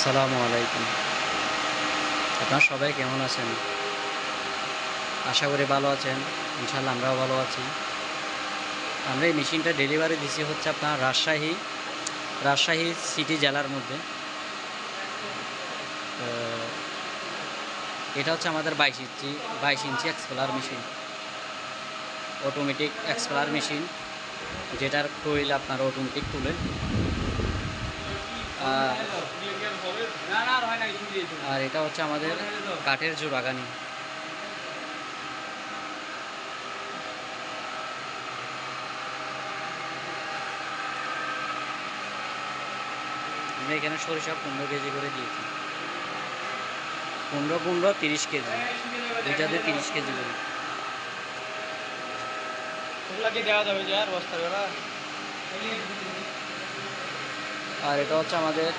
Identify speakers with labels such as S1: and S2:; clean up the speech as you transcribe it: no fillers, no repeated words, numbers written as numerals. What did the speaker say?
S1: আসসালামু আলাইকুম। আপনারা সবাই কেমন আছেন? আশা করি ভালো আছেন। ইনশাআল্লাহ আমরাও ভালো আছি। আমরা এই মেশিনটা ডেলিভারি দিছি হচ্ছে আপনার রাজশাহী সিটি জেলার মধ্যে। তো এটা হচ্ছে আমাদের 22 inch expeller machine. Automatic expeller machine, যেটার হুইল আপনার অটোমেটিক তুলে। আর এটা হচ্ছে আমাদের কাঠের জোড়াগানি। আমরা এখানে সরিষা 15 কেজি করে দিয়েছি। 15 30 কেজি, দুইটাতে 30 কেজি করে। আর এটা হচ্ছে আমাদের